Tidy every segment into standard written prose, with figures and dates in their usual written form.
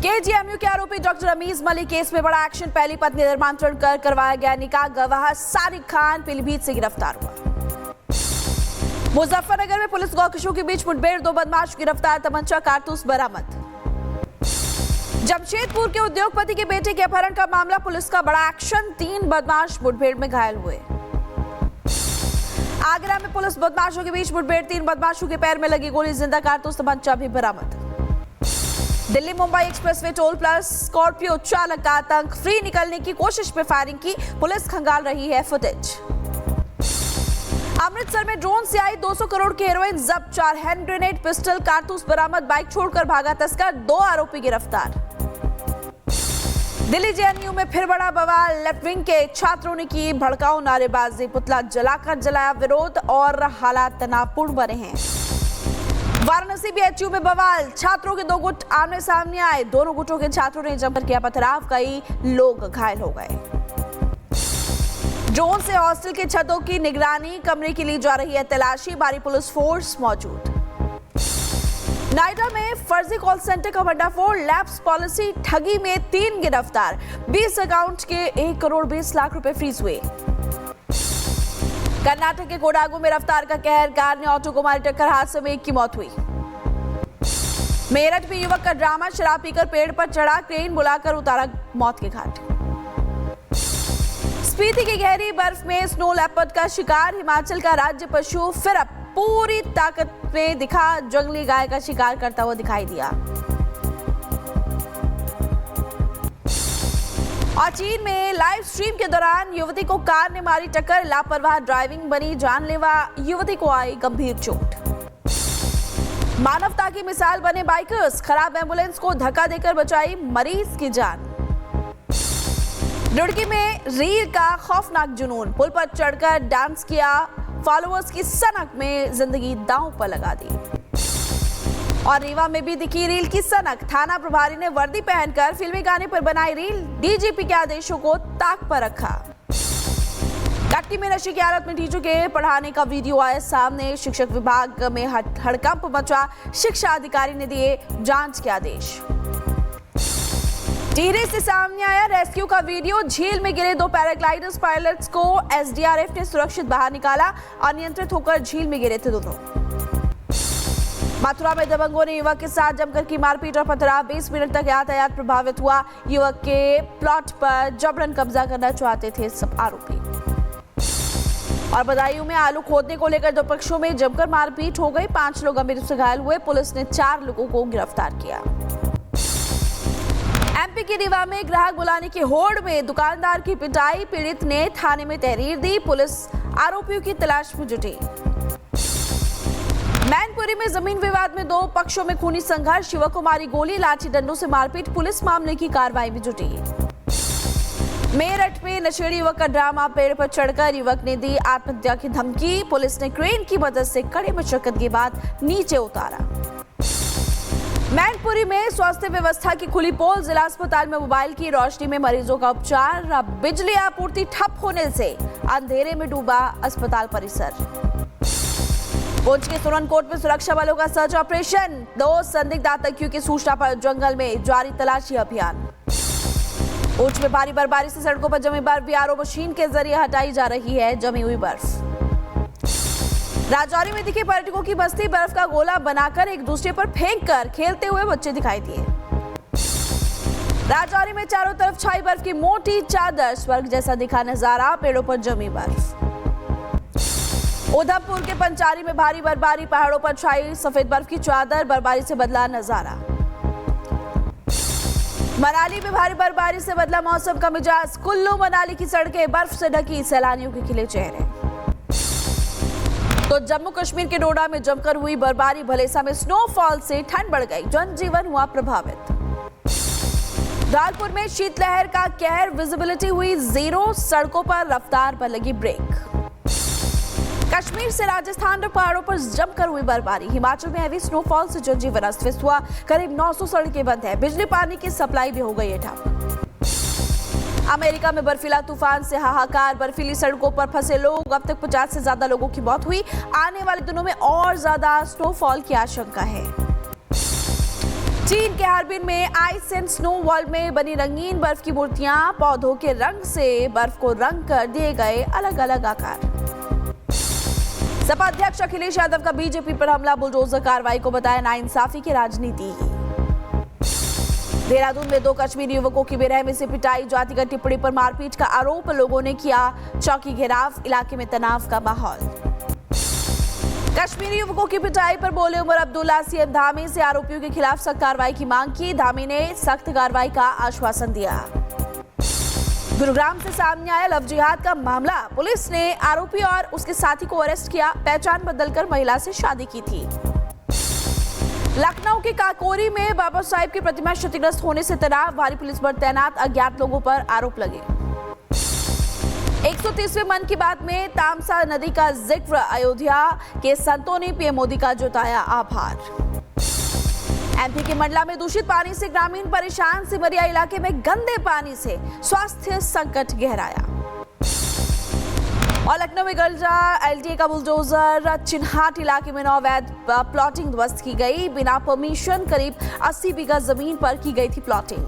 KGMU के आरोपी doctor Amy's Malik case में बड़ा एक्शन। पहली पत्नी धर्मांतरण कर करवाया गया निकाह। गवाह सारिक खान पीलीभीत से गिरफ्तार हुआ। मुजफ्फरनगर में पुलिस गौकशों के बीच मुठभेड़, 2 बदमाश गिरफ्तार, तमंचा कारतूस बरामद। जमशेदपुर के उद्योगपति के बेटे के अपहरण का मामला, पुलिस का बड़ा एक्शन, 3 बदमाश मुठभेड़ में घायल हुए। आगरा में पुलिस बदमाशों के बीच मुठभेड़, 3 बदमाशों के पैर में लगी गोली, जिंदा कारतूस, तमंचा भी बरामद। Delhi Mumbai expressway toll plus Scorpio चालक का आतंक, फ्री निकलने की कोशिश में फायरिंग की, पुलिस खंगाल रही है फुटेज। अमृतसर में ड्रोन से आई 200 करोड़ की हेरोइन जब्त, 4 हैंड ग्रेनेड, पिस्टल, कारतूस बरामद, बाइक छोड़कर भागा तस्कर, 2 आरोपी गिरफ्तार। दिल्ली जेएनयू में फिर बड़ा बवाल, लेफ्ट विंग के छात्रों ने की भड़काऊ नारेबाजी, पुतला जलाकर जलाया विरोध और हालात तनावपूर्ण बने हैं। वाराणसी बीएचयू में बवाल, छात्रों के 2 गुट आमने सामने आए, दोनों गुटों के छात्रों ने जमकर किया पथराव, कई लोग घायल हो गए। ड्रोन से हॉस्टल के छतों की निगरानी, कमरे की ली जा रही है तलाशी, भारी पुलिस फोर्स मौजूद। नोएडा में फर्जी कॉल सेंटर का भंडाफोड़, लैप्स पॉलिसी ठगी में 3 गिरफ्तार, 20 अकाउंट के 1 करोड़ 20 लाख रुपए फ्रीज हुए। कर्नाटक के कोडागू में रफ्तार का कहर, कार ने ऑटो को मारी टक्कर, हादसे में 1 की मौत हुई। मेरठ में युवक का ड्रामा, शराब पीकर पेड़ पर चढ़ा, क्रेन बुलाकर उतारा मौत के घाट। स्पीति की गहरी बर्फ में स्नो लेपर्ड का शिकार, हिमाचल का राज्य पशु फिर अब पूरी ताकत में दिखा, जंगली गाय का शिकार करता हुआ दिखाई दिया। और चीन में लाइव स्ट्रीम के दौरान युवती को कार ने मारी टक्कर, लापरवाह ड्राइविंग बनी जानलेवा, युवती को आई गंभीर चोट। मानवता की मिसाल बने बाइकर्स, खराब एम्बुलेंस को धक्का देकर बचाई मरीज की जान। रुड़की में रील का खौफनाक जुनून, पुल पर चढ़कर डांस किया, फॉलोअर्स की सनक में जिंदगी दांव पर लगा दी। और रीवा में भी दिखी रील की सनक, थाना प्रभारी ने वर्दी पहनकर फिल्मी गाने पर बनाई रील, डीजीपी के आदेशों को ताक पर रखा। कटनी में नशे की हालत में टीचर के पढ़ाने का वीडियो आया सामने, शिक्षक विभाग में हड़कंप मचा, शिक्षा अधिकारी ने दिए जांच के आदेश। टिहरी से सामने आया रेस्क्यू का वीडियो, झील में गिरे 2 पैराग्लाइडर्स पायलट्स को एसडीआरएफ ने सुरक्षित बाहर निकाला, अनियंत्रित होकर झील में गिरे थे दोनों। मथुरा में दबंगों ने युवक के साथ जमकर की मारपीट और पथराव, 20 मिनट तक यातायात प्रभावित हुआ, युवक के प्लॉट पर जबरन कब्जा करना चाहते थे सब आरोपी। और बदायूं में आलू खोदने को लेकर 2 पक्षों में जमकर मारपीट हो गई, 5 लोग गंभीर रूप से घायल हुए, पुलिस ने 4 लोगों को गिरफ्तार किया। एमपी के रीवा में ग्राहक बुलाने की होड़ में दुकानदार की पिटाई, पीड़ित ने थाने में तहरीर दी, पुलिस आरोपियों की तलाश में जुटी। मैनपुरी में जमीन विवाद में 2 पक्षों में खूनी संघर्ष, युवक को मारी गोली, लाठी डंडों से मारपीट, पुलिस मामले की कार्रवाई में जुटी। मेरठ में नशेड़ी युवक का ड्रामा, पेड़ पर चढ़कर युवक ने दी आत्महत्या की धमकी, पुलिस ने क्रेन की मदद से कड़ी मशक्कत के बाद नीचे उतारा। मैनपुरी में स्वास्थ्य व्यवस्था की खुली पोल, जिला अस्पताल में मोबाइल की रोशनी में मरीजों का उपचार, अब बिजली आपूर्ति ठप होने से अंधेरे में डूबा अस्पताल परिसर। पुंछ के सुरनकोट में सुरक्षा बलों का सर्च ऑपरेशन, 2 संदिग्ध आतंकियों की सूचना पर जंगल में जारी तलाशी अभियान। पुंछ में भारी बर्फबारी से सड़कों पर जमी बर्फ बीआरओ मशीन के जरिए हटाई जा रही है जमी हुई बर्फ। राजौरी में दिखे पर्यटकों की बस्ती, बर्फ का गोला बनाकर एक दूसरे पर फेंककर खेलते हुए बच्चे दिखाई दिए। राजौरी में चारों तरफ छाई बर्फ की मोटी चादर, स्वर्ग जैसा दिखा नजारा, पेड़ों पर जमी बर्फ। उधमपुर के पंचारी में भारी बर्फबारी, पहाड़ों पर छाई सफेद बर्फ की चादर, बर्फबारी से बदला नजारा। मनाली में भारी बर्फबारी से बदला मौसम का मिजाज, कुल्लू मनाली की सड़कें बर्फ से ढकी, सैलानियों के खिले चेहरे। तो जम्मू कश्मीर के डोडा में जमकर हुई बर्फबारी, भलेसा में स्नोफॉल से ठंड बढ़ गई, जनजीवन हुआ प्रभावित। धौलपुर में शीतलहर का कहर, विजिबिलिटी हुई 0, सड़कों पर रफ्तार पर लगी ब्रेक। कश्मीर से राजस्थान और पहाड़ों पर जमकर हुई बर्फबारी, हिमाचल में हैवी स्नोफॉल से जनजीवन अस्त व्यस्त हुआ, करीब 900 सड़कें बंद है, बिजली पानी की सप्लाई भी हो गई है ठप। अमेरिका में बर्फीला तूफान से हाहाकार, बर्फीली सड़कों पर फंसे लोग, अब तक 50 से ज्यादा लोगों की मौत हुई, आने वाले दिनों में और ज्यादा स्नोफॉल की आशंका है। चीन के हार्बिन में आइस एंड स्नो वर्ल्ड में बनी रंगीन बर्फ की मूर्तियां पौधों के रंग से बर्फ को रंग कर दिए गए अलग अलग आकार। सपा अध्यक्ष अखिलेश यादव का बीजेपी पर हमला बुलडोजर कार्रवाई को बताया नाइंसाफी की राजनीति। देहरादून में 2 कश्मीरी युवकों की बेरहमी से पिटाई, जातिगत टिप्पणी पर मारपीट का आरोप, लोगों ने किया चौकी घेराव, इलाके में तनाव का माहौल। कश्मीरी युवकों की पिटाई पर बोले उमर अब्दुल्ला, सीएम धामी से आरोपियों के खिलाफ सख्त कार्रवाई की मांग की, धामी ने सख्त कार्रवाई का आश्वासन दिया। गुरुग्राम से सामने आया लव जिहाद का मामला, पुलिस ने आरोपी और उसके साथी को अरेस्ट किया, पहचान बदलकर महिला से शादी की थी। लखनऊ के काकोरी में बाबा साहिब की प्रतिमा क्षतिग्रस्त होने से तनाव, भारी पुलिस बल तैनात, अज्ञात लोगों पर आरोप लगे। 130वें मन की बात में तामसा नदी का जिक्र, अयोध्या के संतों ने पीएम मोदी का जताया आभार। एमपी के मंडला में दूषित पानी से ग्रामीण परेशान, सिमरिया इलाके में गंदे पानी से स्वास्थ्य संकट गहराया। और लखनऊ में गरजा एलडीए का बुलडोजर, चिन्हाट इलाके में अवैध प्लॉटिंग ध्वस्त की गई, बिना परमिशन करीब 80 बीघा जमीन पर की गई थी प्लॉटिंग।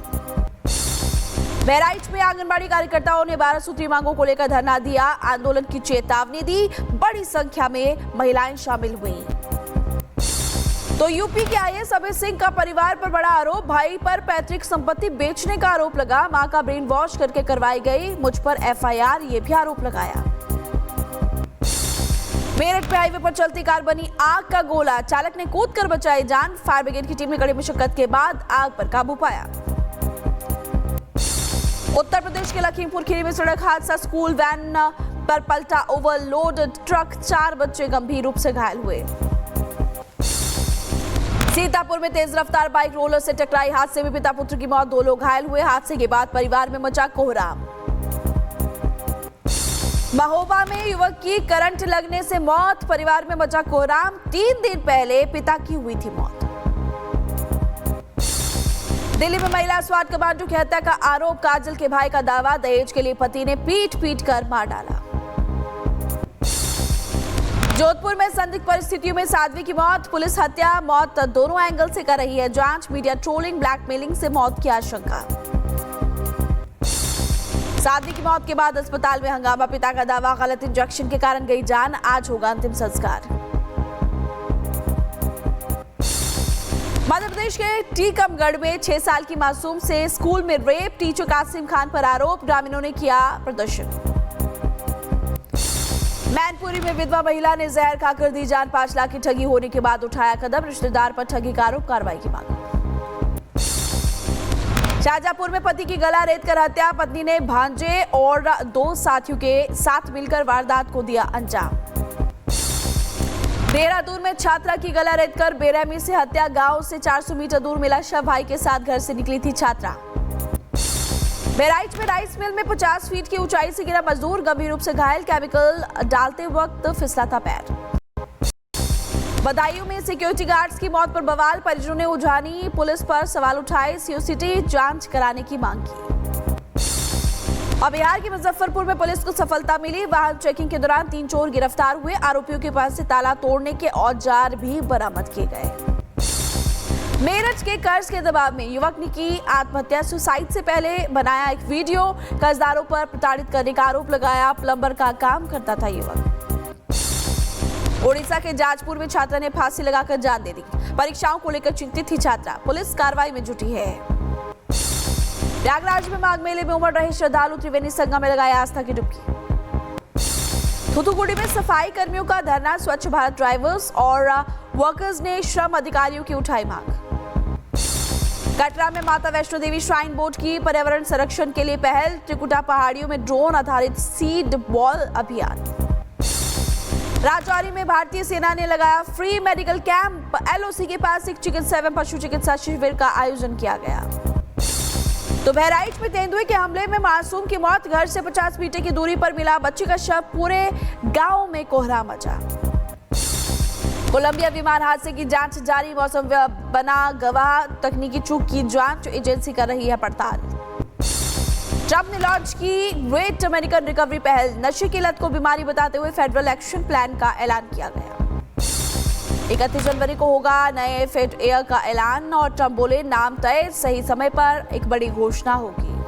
बहराइच में आंगनबाड़ी कार्यकर्ताओं ने 12 सूत्री मांगों को लेकर धरना दिया, आंदोलन की चेतावनी दी, बड़ी संख्या में महिलाएं शामिल हुई। तो यूपी के आईएएस अभय सिंह का परिवार पर बड़ा आरोप, भाई पर पैतृक संपत्ति बेचने का आरोप लगा, मां का ब्रेन वॉश करके करवाई गई मुझ पर एफआईआर, ये भी आरोप लगाया। मेरठ पे हाईवे पर चलती कार बनी आग का गोला, चालक ने कूदकर बचाई जान, फायर ब्रिगेड की टीम ने कड़ी मशक्कत के बाद आग पर काबू पाया। उत्तर प्रदेश के लखीमपुर खीरी में सड़क हादसा, स्कूल वैन पर पलटा ओवरलोड ट्रक, 4 बच्चे गंभीर रूप से घायल हुए। सीतापुर में तेज रफ्तार बाइक रोलर से टकराई, हादसे में पिता पुत्र की मौत, 2 लोग घायल हुए, हादसे के बाद परिवार में मचा कोहराम। महोबा में युवक की करंट लगने से मौत, परिवार में मचा कोहराम, 3 दिन पहले पिता की हुई थी मौत। दिल्ली में महिला स्वाट कमांडो की हत्या का आरोप, काजल के भाई का दावा, दहेज के लिए पति ने पीट कर मार डाला। जोधपुर में संदिग्ध परिस्थितियों में साध्वी की मौत, पुलिस हत्या मौत दोनों एंगल से कर रही है जांच, मीडिया ट्रोलिंग ब्लैकमेलिंग से मौत की आशंका। साध्वी की मौत के बाद अस्पताल में हंगामा, पिता का दावा गलत इंजेक्शन के कारण गई जान, आज होगा अंतिम संस्कार। मध्य प्रदेश के टीकमगढ़ में 6 साल की मासूम से स्कूल में रेप, टीचर कासिम खान पर आरोप, ग्रामीणों ने किया प्रदर्शन। मैनपुरी में विधवा महिला ने जहर खाकर दी जान, 5 लाख की ठगी होने के बाद उठाया कदम, रिश्तेदार पर ठगी का आरोप, कार्रवाई की मांग। शाहजहांपुर में पति की गला रेत कर हत्या, पत्नी ने भांजे और 2 साथियों के साथ मिलकर वारदात को दिया अंजाम। देहरादून में छात्रा की गला रेत कर बेरहमी से हत्या, गांव से 400 मीटर दूर मिला शव, भाई के साथ घर से निकली थी छात्रा। बहराइच में राइस मिल में 50 फीट की ऊंचाई से गिरा मजदूर, गंभीर रूप से घायल, केमिकल डालते वक्त फिसला था पैर। बदायूं में सिक्योरिटी गार्ड्स की मौत पर बवाल, परिजनों ने उजानी पुलिस पर सवाल उठाए, सीओसीटी जांच कराने की मांग की। और बिहार के मुजफ्फरपुर में पुलिस को सफलता मिली, वाहन चेकिंग के दौरान 3 चोर गिरफ्तार हुए, आरोपियों के पास से ताला तोड़ने के औजार भी बरामद किए गए। मेरठ के कर्ज के दबाव में युवक ने की आत्महत्या, सुसाइड से पहले बनाया एक वीडियो, कर्जदारों पर प्रताड़ित करने का आरोप लगाया, प्लम्बर का काम करता था युवक। ओडिशा के जाजपुर में छात्रा ने फांसी लगाकर जान दे दी, परीक्षाओं को लेकर चिंतित थी छात्रा, पुलिस कार्रवाई में जुटी है। प्रयागराज में माघ मेले में उमड़ रहे श्रद्धालु, त्रिवेणी संगम में लगाया आस्था की डुबकी। थूथुकुडी में सफाई कर्मियों का धरना, स्वच्छ भारत ड्राइवर्स और वर्कर्स ने श्रम अधिकारियों की उठाई मांग। कटरा में माता वैष्णो देवी श्राइन बोर्ड की पर्यावरण संरक्षण के लिए पहल, त्रिकुटा पहाड़ियों में ड्रोन आधारित सीड बॉल अभियान। राजौरी में भारतीय सेना ने लगाया फ्री मेडिकल कैंप, एलओसी के पास एक चिकित्सा एवं पशु चिकित्सा शिविर का आयोजन किया गया। तो बहराइच में तेंदुए के हमले में मासूम की मौत, घर से 50 मीटर की दूरी पर मिला बच्चे का शव, पूरे गांव में कोहरा मचा। कोलंबिया विमान हादसे की जांच जारी, मौसम बना गवाह, तकनीकी चूक की जांच एजेंसी कर रही है पड़ताल। ट्रंप ने लॉन्च की ग्रेट अमेरिकन रिकवरी पहल, नशे की लत को बीमारी बताते हुए फेडरल एक्शन प्लान का ऐलान किया गया। 31 जनवरी को होगा नए फिट एयर का ऐलान और ट्रंप बोले नाम तय, सही समय पर एक बड़ी घोषणा होगी।